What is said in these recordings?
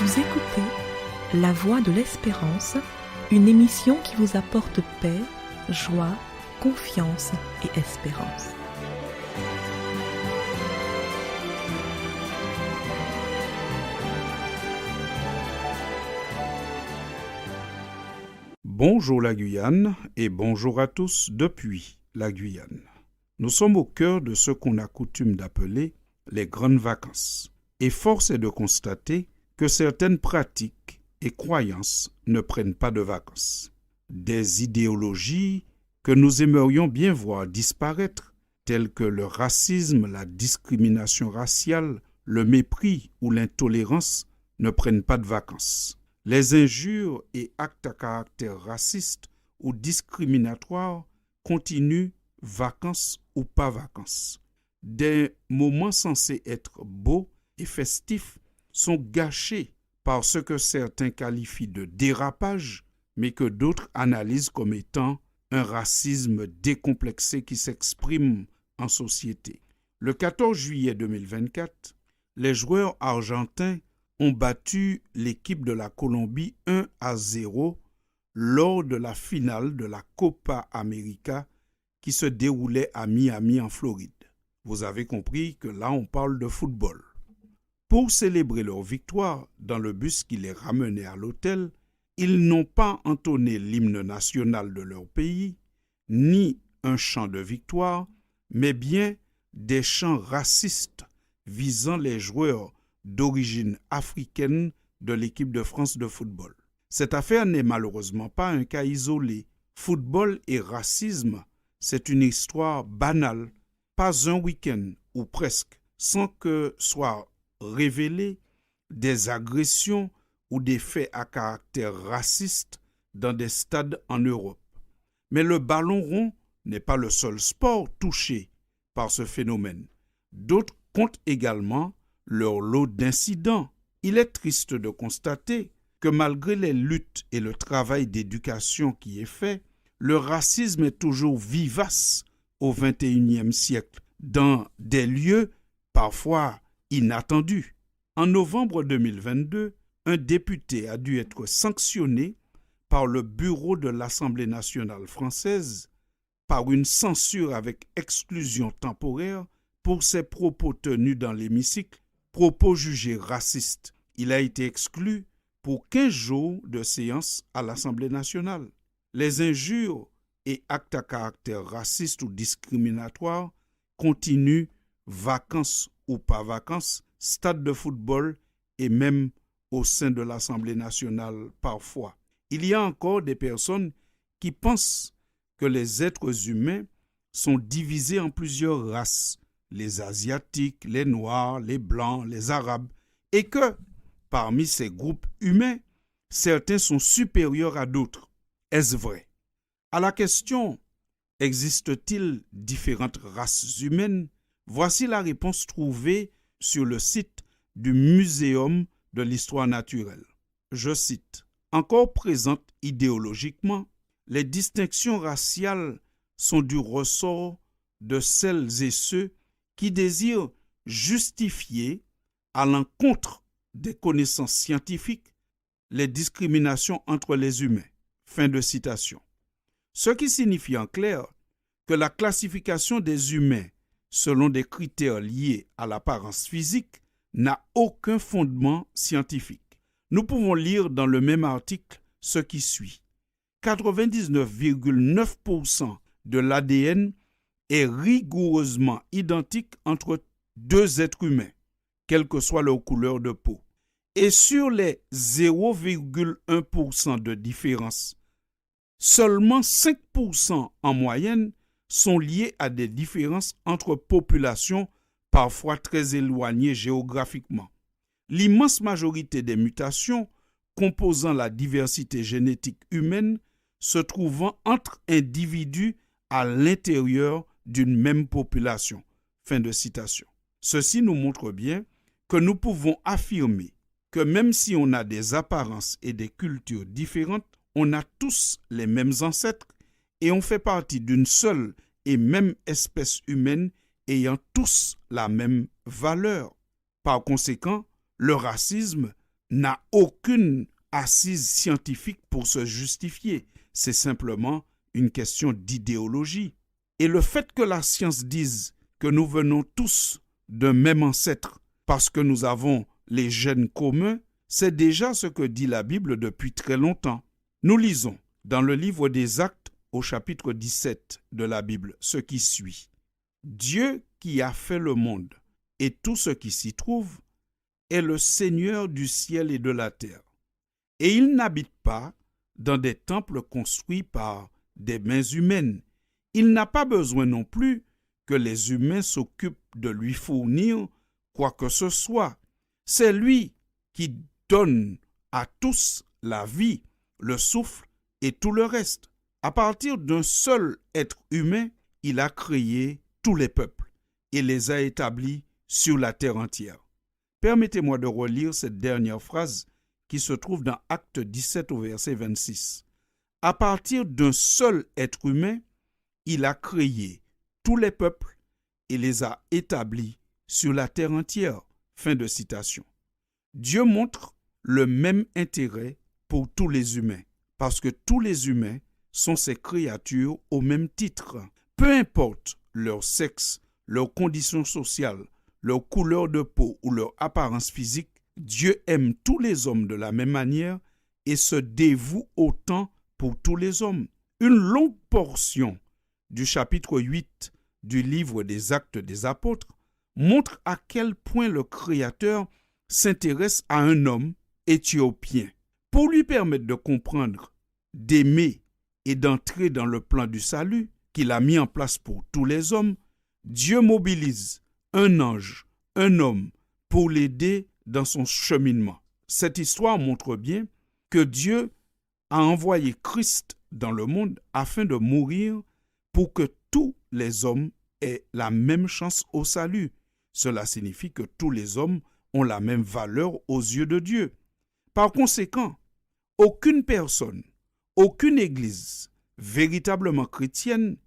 Vous écoutez La Voix de l'Espérance, une émission qui vous apporte paix, joie, confiance et espérance. Bonjour la Guyane et bonjour à tous depuis la Guyane. Nous sommes au cœur de ce qu'on a coutume d'appeler les grandes vacances. Et force est de constater que certaines pratiques et croyances ne prennent pas de vacances. Des idéologies que nous aimerions bien voir disparaître, telles que le racisme, la discrimination raciale, le mépris ou l'intolérance, ne prennent pas de vacances. Les injures et actes à caractère raciste ou discriminatoire continuent, vacances ou pas vacances. Des moments censés être beaux et festifs sont gâchés par ce que certains qualifient de dérapage, mais que d'autres analysent comme étant un racisme décomplexé qui s'exprime en société. Le 14 juillet 2024, les joueurs argentins ont battu l'équipe de la Colombie 1-0 lors de la finale de la Copa América qui se déroulait à Miami en Floride. Vous avez compris que là on parle de football. Pour célébrer leur victoire dans le bus qui les ramenait à l'hôtel, ils n'ont pas entonné l'hymne national de leur pays, ni un chant de victoire, mais bien des chants racistes visant les joueurs d'origine africaine de l'équipe de France de football. Cette affaire n'est malheureusement pas un cas isolé. Football et racisme, c'est une histoire banale, pas un week-end ou presque, sans que soient révélées des agressions ou des faits à caractère raciste dans des stades en Europe. Mais le ballon rond n'est pas le seul sport touché par ce phénomène. D'autres comptent également leur lot d'incidents. Il est triste de constater que malgré les luttes et le travail d'éducation qui est fait, le racisme est toujours vivace au XXIe siècle, dans des lieux parfois inattendus. En novembre 2022, un député a dû être sanctionné par le bureau de l'Assemblée nationale française par une censure avec exclusion temporaire pour ses propos tenus dans l'hémicycle, propos jugés racistes. Il a été exclu pour 15 jours de séance à l'Assemblée nationale. Les injures et actes à caractère raciste ou discriminatoire continuent, vacances ou pas vacances, stade de football et même au sein de l'Assemblée nationale parfois. Il y a encore des personnes qui pensent que les êtres humains sont divisés en plusieurs races, les Asiatiques, les Noirs, les Blancs, les Arabes, et que, parmi ces groupes humains, certains sont supérieurs à d'autres. Est-ce vrai? À la question « Existe-t-il différentes races humaines ?» voici la réponse trouvée sur le site du Muséum de l'histoire naturelle. Je cite, « Encore présentes idéologiquement, les distinctions raciales sont du ressort de celles et ceux qui désirent justifier à l'encontre des connaissances scientifiques les discriminations entre les humains. » Fin de citation. Ce qui signifie en clair que la classification des humains selon des critères liés à l'apparence physique n'a aucun fondement scientifique. Nous pouvons lire dans le même article ce qui suit. 99,9% de l'ADN est rigoureusement identique entre deux êtres humains, quelle que soit leur couleur de peau. Et sur les 0,1% de différence, seulement 5% en moyenne sont liés à des différences entre populations parfois très éloignées géographiquement. L'immense majorité des mutations composant la diversité génétique humaine se trouvant entre individus à l'intérieur d'une même population. Fin de citation. Ceci nous montre bien que nous pouvons affirmer que même si on a des apparences et des cultures différentes, on a tous les mêmes ancêtres et on fait partie d'une seule et même espèce humaine ayant tous la même valeur. Par conséquent, le racisme n'a aucune assise scientifique pour se justifier. C'est simplement une question d'idéologie. Et le fait que la science dise que nous venons tous d'un même ancêtre parce que nous avons les gènes communs, c'est déjà ce que dit la Bible depuis très longtemps. Nous lisons dans le livre des Actes au chapitre 17 de la Bible ce qui suit. Dieu qui a fait le monde et tout ce qui s'y trouve est le Seigneur du ciel et de la terre. Et il n'habite pas dans des temples construits par des mains humaines. Il n'a pas besoin non plus que les humains s'occupent de lui fournir quoi que ce soit. C'est lui qui donne à tous la vie, le souffle et tout le reste. À partir d'un seul être humain, il a créé tous les peuples et les a établis sur la terre entière. Permettez-moi de relire cette dernière phrase qui se trouve dans Acte 17 au verset 26. À partir d'un seul être humain, il a créé tous les peuples et les a établis sur la terre entière. Fin de citation. Dieu montre le même intérêt pour tous les humains, parce que tous les humains sont ses créatures au même titre. Peu importe leur sexe, leur condition sociale, leur couleur de peau ou leur apparence physique, Dieu aime tous les hommes de la même manière et se dévoue autant pour tous les hommes. Une longue portion du chapitre 8 du livre des Actes des Apôtres montre à quel point le Créateur s'intéresse à un homme éthiopien. Pour lui permettre de comprendre, d'aimer et d'entrer dans le plan du salut qu'il a mis en place pour tous les hommes, Dieu mobilise un ange, un homme, pour l'aider dans son cheminement. Cette histoire montre bien que Dieu a envoyé Christ dans le monde afin de mourir pour que tous les hommes aient la même chance au salut. Cela signifie que tous les hommes ont la même valeur aux yeux de Dieu. Par conséquent, aucune personne, aucune église véritablement chrétienne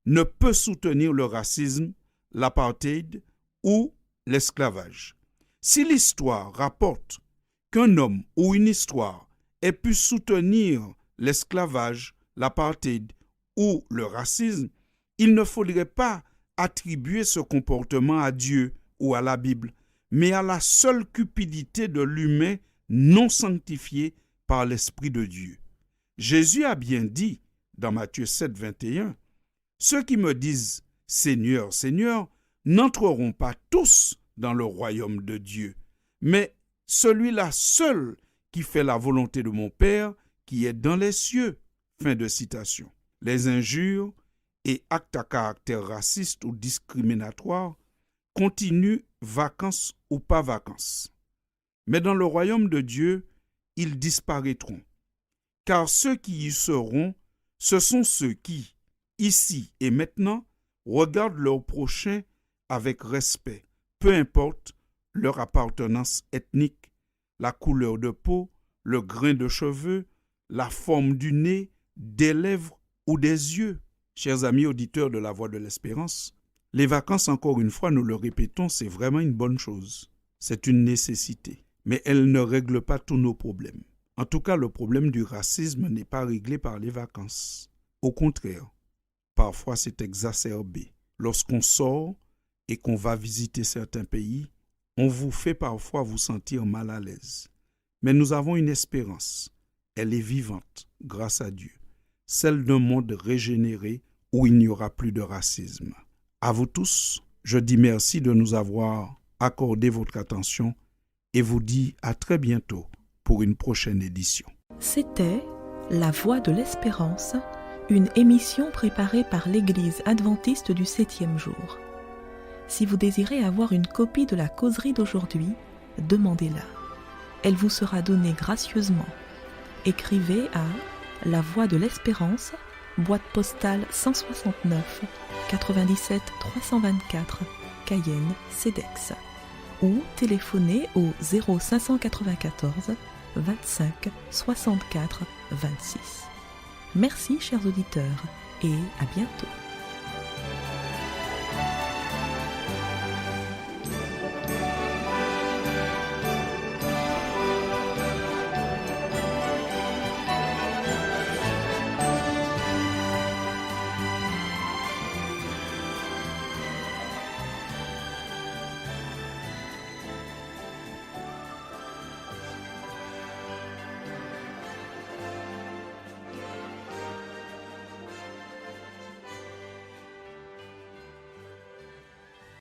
ne peut soutenir le racisme, l'apartheid ou l'esclavage. Si l'histoire rapporte qu'un homme ou une histoire ait pu soutenir l'esclavage, l'apartheid ou le racisme, il ne faudrait pas attribuer ce comportement à Dieu ou à la Bible, mais à la seule cupidité de l'humain non sanctifié par l'Esprit de Dieu. Jésus a bien dit dans Matthieu 7, 21, « Ceux qui me disent « Seigneur, Seigneur » n'entreront pas tous dans le royaume de Dieu, mais celui-là seul qui fait la volonté de mon Père qui est dans les cieux. » Fin de citation. Les injures et actes à caractère raciste ou discriminatoire continuent vacances ou pas vacances. Mais dans le royaume de Dieu, ils disparaîtront. Car ceux qui y seront, ce sont ceux qui, ici et maintenant, regardent leur prochain avec respect, peu importe leur appartenance ethnique, la couleur de peau, le grain de cheveux, la forme du nez, des lèvres ou des yeux. Chers amis auditeurs de la Voix de l'Espérance, les vacances, encore une fois, nous le répétons, c'est vraiment une bonne chose. C'est une nécessité, mais elles ne règlent pas tous nos problèmes. En tout cas, le problème du racisme n'est pas réglé par les vacances. Au contraire, parfois c'est exacerbé. Lorsqu'on sort et qu'on va visiter certains pays, on vous fait parfois vous sentir mal à l'aise. Mais nous avons une espérance. Elle est vivante, grâce à Dieu. Celle d'un monde régénéré où il n'y aura plus de racisme. À vous tous, je dis merci de nous avoir accordé votre attention et vous dis à très bientôt pour une prochaine édition. C'était La Voix de l'Espérance, une émission préparée par l'Église adventiste du 7e jour. Si vous désirez avoir une copie de la causerie d'aujourd'hui, demandez-la. Elle vous sera donnée gracieusement. Écrivez à La Voix de l'Espérance, boîte postale 169 97 324, Cayenne, CEDEX, ou téléphonez au 0594 25 64 26. Merci chers auditeurs et à bientôt.